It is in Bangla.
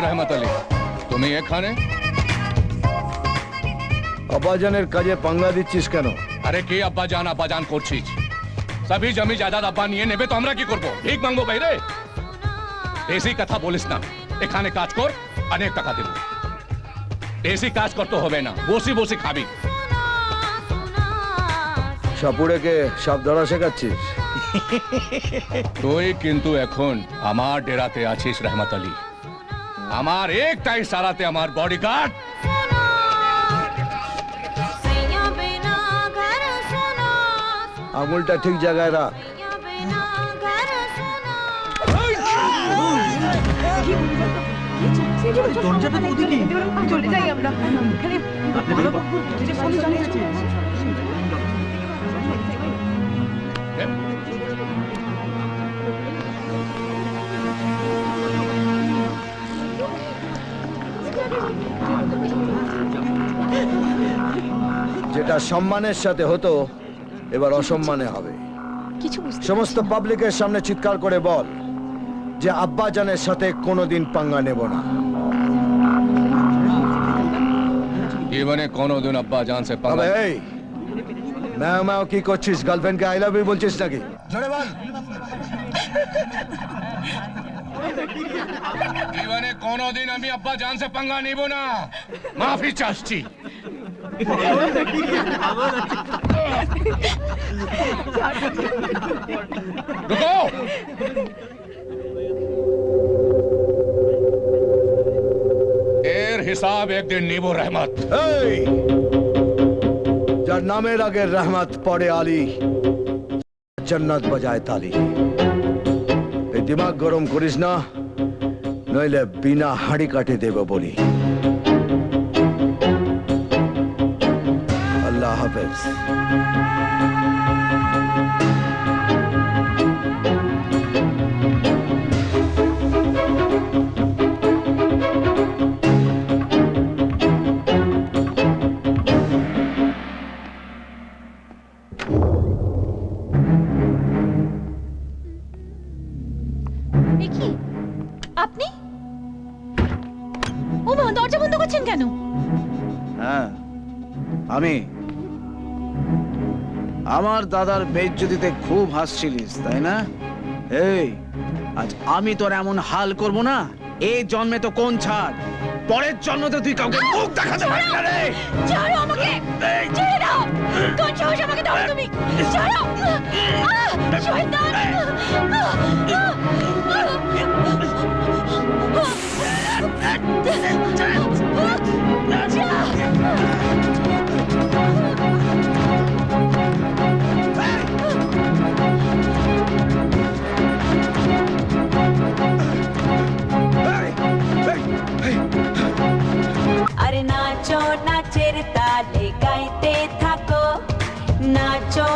রহমত আলী, তুমি এখানে? আব্বাজানের কাজে পাঙ্গা দিচ্ছিস কেন? আরে কি আব্বাজান করছিস? সবই জমি জায়দাদ আব্বা নিয়ে নেবে তো আমরা কি করবো? ভিক মাঙ্গবো বাইরে? বেশি কথা বলিস না। এখানে কাজ কর, অনেক টাকা দেব। বেশি কাজ করতে হবে না, বসি বসি খাবি। সাপুড়েকে সাপ ধরা শেখাচ্ছিস? তুই কিন্তু এখন আমার ডেরাতে আছিস রহমত আলী। আমার একটাই সারাতে আমার বডিগার্ড। আঙুলটা ঠিক জায়গায় রাখ। চলে যাই আমরা। যেটা সম্মানের সাথে হতো এবার অসম্মানে হবে। সমস্ত পাবলিকের সামনে চিৎকার করে বল যে আব্বাজানের সাথে কোনোদিন পাঙ্গা নেব না। জীবনে কোনোদিন আব্বাজান সে পাঙ্গা। আবে এই ম্যাও কি করছিস? গার্লফ্রেন্ডকে আই লাভ ইউ বলছিস নাকি? জোরে বল। জীবনে কোনোদিন আমি আব্বাজান সে পাঙ্গা নেব না। মাফি চাচ্ছি। রুকো। এর হিসাব একদিন নিব রহমত। এই যার নামের আগে রহমত পড়ে আলী, জান্নাত বাজায় তালি। এই দিমাগ গরম করিস না, নইলে বিনা হাঁড়ি কাটে দেব বলি। আল্লাহ হাফেজ। আপনি? ও মা, দরজা বন্ধ করছেন কেন? হ্যাঁ, আমি আমার দাদার বেইজ্জতিতে খুব হাসছিলিস তাই না? এই আজ আমি তোর এমন হাল করব না, এই জন্মে তো কোন ছাড়, পরের জন্ম তো তুই কাউকে মুখ দেখাতে পারবি না রে। ছাড়ো আমাকে, ছেড়ে দাও। কোন সাহস আমাকে দাও তুমি? ছাড়ো। শয়তান। अरे नाचो नाचेर ताले गाइते थाको नाचो